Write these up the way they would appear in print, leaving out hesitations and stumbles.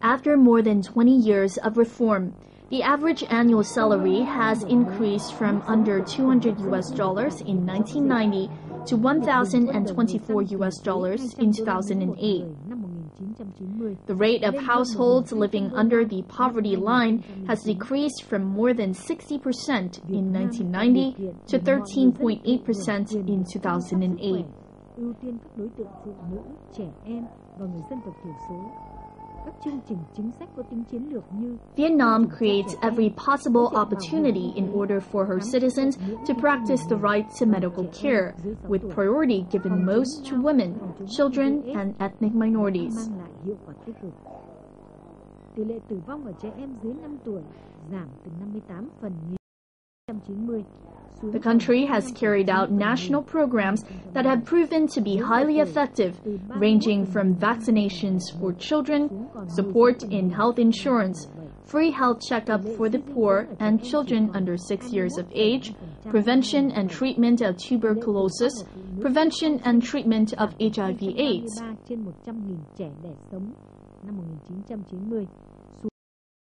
After more than 20 years of reform, the average annual salary has increased from under $200 in 1990 to $1,024 in 2008. The rate of households living under the poverty line has decreased from more than 60% in 1990 to 13.8% in 2008. Vietnam creates every possible opportunity in order for her citizens to practice the right to medical care, with priority given most to women, children, and ethnic minorities. The country has carried out national programs that have proven to be highly effective, ranging from vaccinations for children, support in health insurance, free health checkup for the poor and children under 6 years of age, prevention and treatment of tuberculosis, prevention and treatment of HIV/AIDS.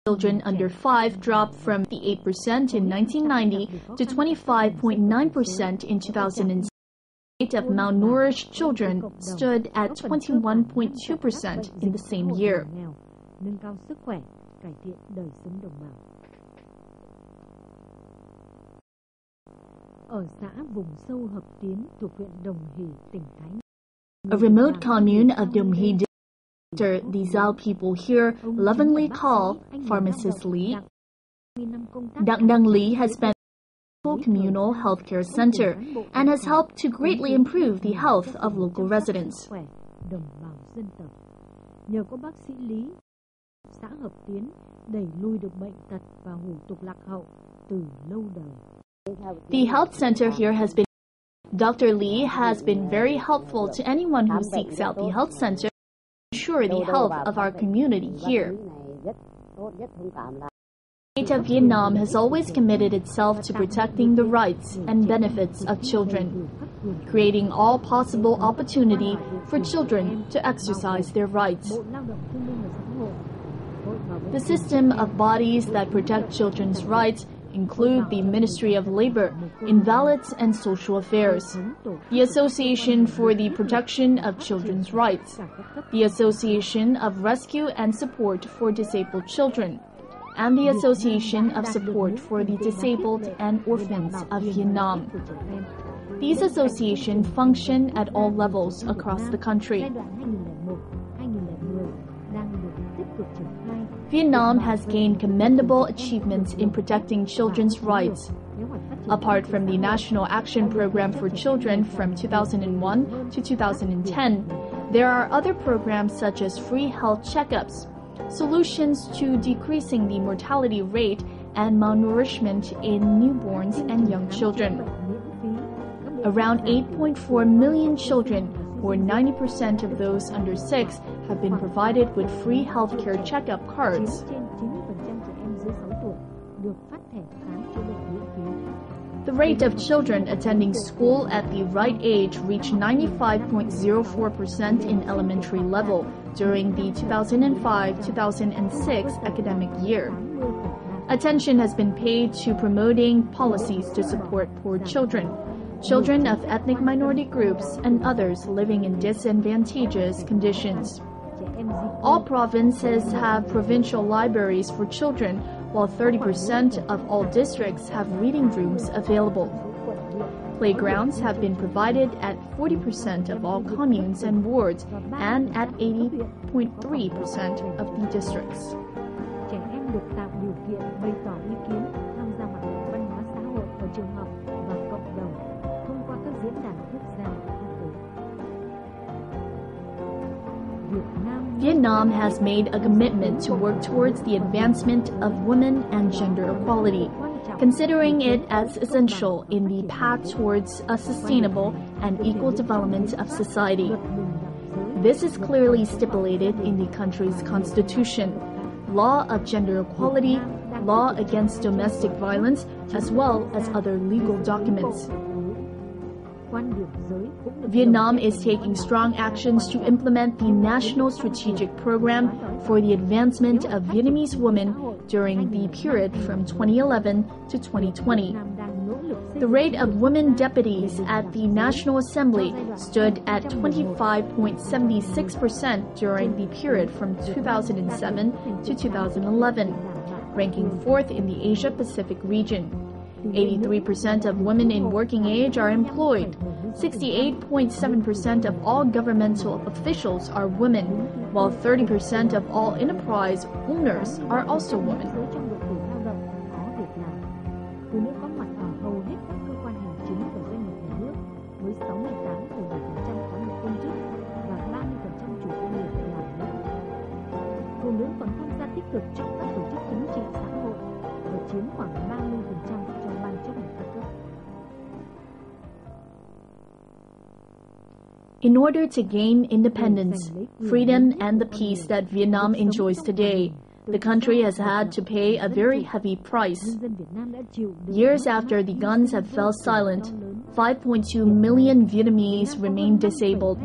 Children under 5 dropped from the 8% in 1990 to 25.9% in 2006. The rate of malnourished children stood at 21.2% in the same year. A remote commune of Dong Hỷ, the Giao people here lovingly call Pharmacist Lý. Dang Dang Lý has been a communal healthcare center and has helped to greatly improve the health of local residents. The health center here has been. Dr. Lý has been very helpful to anyone who seeks out the health center. Ensure the health of our community here. The state of Vietnam has always committed itself to protecting the rights and benefits of children, creating all possible opportunity for children to exercise their rights. The system of bodies that protect children's rights include the Ministry of Labor, Invalids and Social Affairs, the Association for the Protection of Children's Rights, the Association of Rescue and Support for Disabled Children, and the Association of Support for the Disabled and Orphans of Vietnam. These associations function at all levels across the country. Vietnam has gained commendable achievements in protecting children's rights. Apart from the National Action Program for Children from 2001 to 2010, there are other programs such as free health checkups, solutions to decreasing the mortality rate and malnourishment in newborns and young children. Around 8.4 million children, or 90% of those under 6, have been provided with free healthcare checkup cards. The rate of children attending school at the right age reached 95.04% in elementary level during the 2005-2006 academic year. Attention has been paid to promoting policies to support poor children, children of ethnic minority groups, and others living in disadvantageous conditions. All provinces have provincial libraries for children, while 30% of all districts have reading rooms available. Playgrounds have been provided at 40% of all communes and wards and at 80.3% of the districts. Vietnam has made a commitment to work towards the advancement of women and gender equality, considering it as essential in the path towards a sustainable and equal development of society. This is clearly stipulated in the country's constitution, law of gender equality, law against domestic violence, as well as other legal documents. Vietnam is taking strong actions to implement the National Strategic Program for the Advancement of Vietnamese Women during the period from 2011 to 2020. The rate of women deputies at the National Assembly stood at 25.76% during the period from 2007 to 2011, ranking 4th in the Asia-Pacific region. 83% of women in working age are employed. 68.7% of all governmental officials are women, while 30% of all enterprise owners are also women. In order to gain independence, freedom, and the peace that Vietnam enjoys today, the country has had to pay a very heavy price. Years after the guns have fell silent, 5.2 million Vietnamese remain disabled,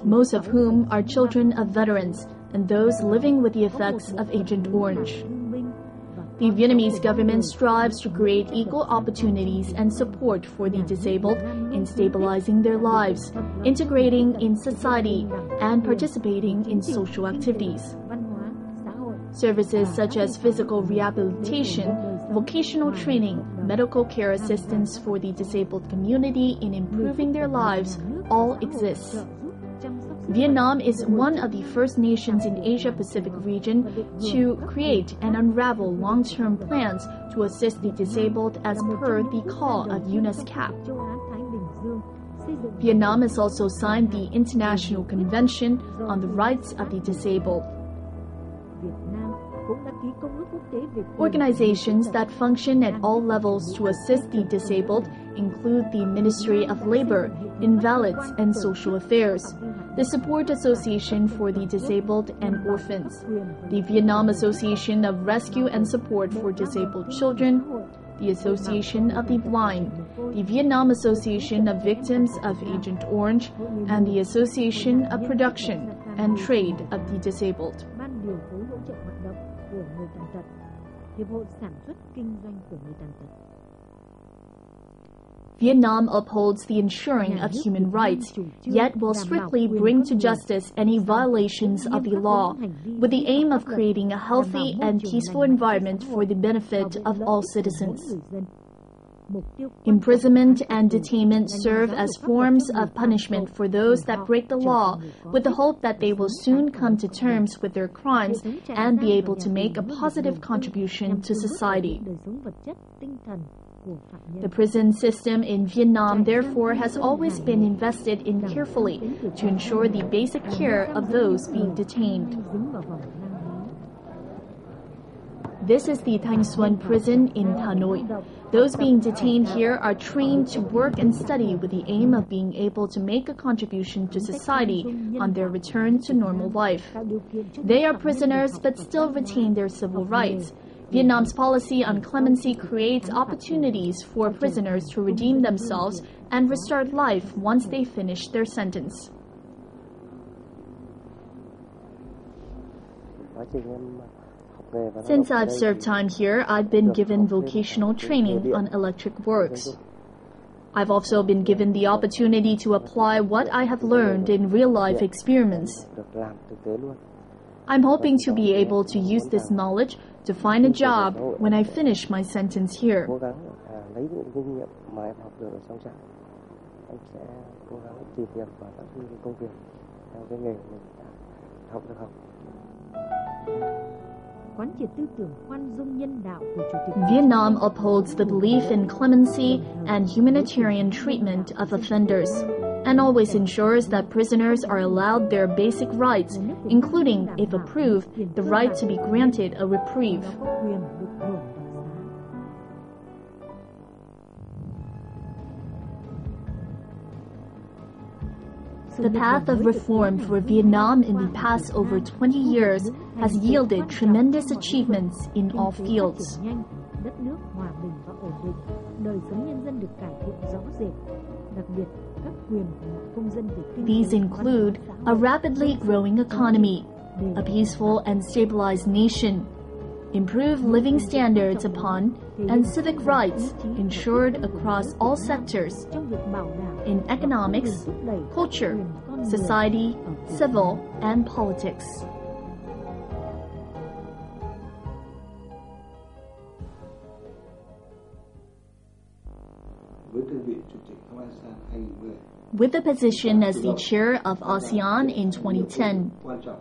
most of whom are children of veterans and those living with the effects of Agent Orange. The Vietnamese government strives to create equal opportunities and support for the disabled in stabilizing their lives, integrating in society, and participating in social activities. Services such as physical rehabilitation, vocational training, medical care assistance for the disabled community in improving their lives all exist. Vietnam is one of the first nations in Asia-Pacific region to create and unravel long-term plans to assist the disabled as per the call of UNESCO. Vietnam has also signed the International Convention on the Rights of the Disabled. Organizations that function at all levels to assist the disabled include the Ministry of Labor, Invalids and Social Affairs, the Support Association for the Disabled and Orphans, the Vietnam Association of Rescue and Support for Disabled Children, the Association of the Blind, the Vietnam Association of Victims of Agent Orange, and the Association of Production and Trade of the Disabled. Vietnam upholds the ensuring of human rights, yet will strictly bring to justice any violations of the law, with the aim of creating a healthy and peaceful environment for the benefit of all citizens. Imprisonment and detainment serve as forms of punishment for those that break the law, with the hope that they will soon come to terms with their crimes and be able to make a positive contribution to society. The prison system in Vietnam, therefore, has always been invested in carefully to ensure the basic care of those being detained. This is the Thanh Xuân prison in Hanoi. Those being detained here are trained to work and study with the aim of being able to make a contribution to society on their return to normal life. They are prisoners but still retain their civil rights. Vietnam's policy on clemency creates opportunities for prisoners to redeem themselves and restart life once they finish their sentence. Since I've served time here, I've been given vocational training on electric works. I've also been given the opportunity to apply what I have learned in real-life experiments. I'm hoping to be able to use this knowledge to find a job when I finish my sentence here. Vietnam upholds the belief in clemency and humanitarian treatment of offenders, and always ensures that prisoners are allowed their basic rights, including, if approved, the right to be granted a reprieve. The path of reform for Vietnam in the past over 20 years has yielded tremendous achievements in all fields. đất nước hòa bình và ổn định, đời sống nhân dân được cải thiện rõ rệt, đặc biệt các quyền của mọi công dân về kinh tế. These include a rapidly growing economy, a peaceful and stabilized nation, improved living standards upon, and civic rights ensured across all sectors in economics, culture, society, civil, and politics. With the position as the chair of ASEAN in 2010,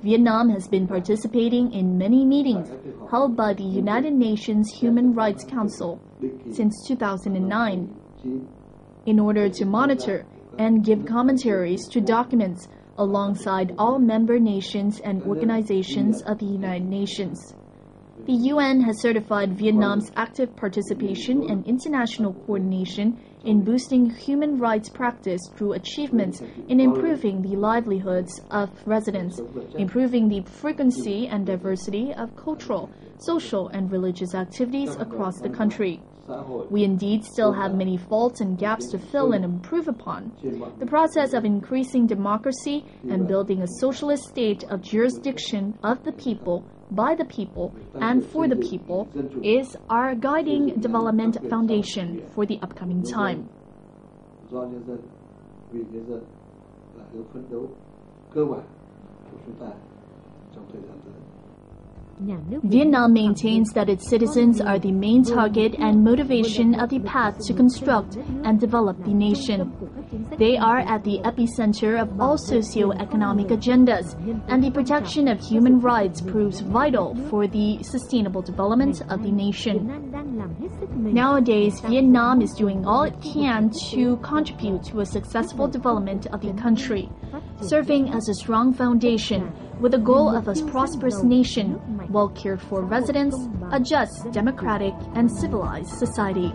Vietnam has been participating in many meetings held by the United Nations Human Rights Council since 2009 in order to monitor and give commentaries to documents alongside all member nations and organizations of the United Nations. The UN has certified Vietnam's active participation and international coordination in boosting human rights practice through achievements in improving the livelihoods of residents, improving the frequency and diversity of cultural, social, and religious activities across the country. We indeed still have many faults and gaps to fill and improve upon. The process of increasing democracy and building a socialist state of jurisdiction of the people, by the people, and for the people is our guiding development foundation for the upcoming time. Vietnam maintains that its citizens are the main target and motivation of the path to construct and develop the nation. They are at the epicenter of all socio-economic agendas, and the protection of human rights proves vital for the sustainable development of the nation. Nowadays, Vietnam is doing all it can to contribute to a successful development of the country, serving as a strong foundation with the goal of a prosperous nation, well cared for residents, a just, democratic, and civilized society.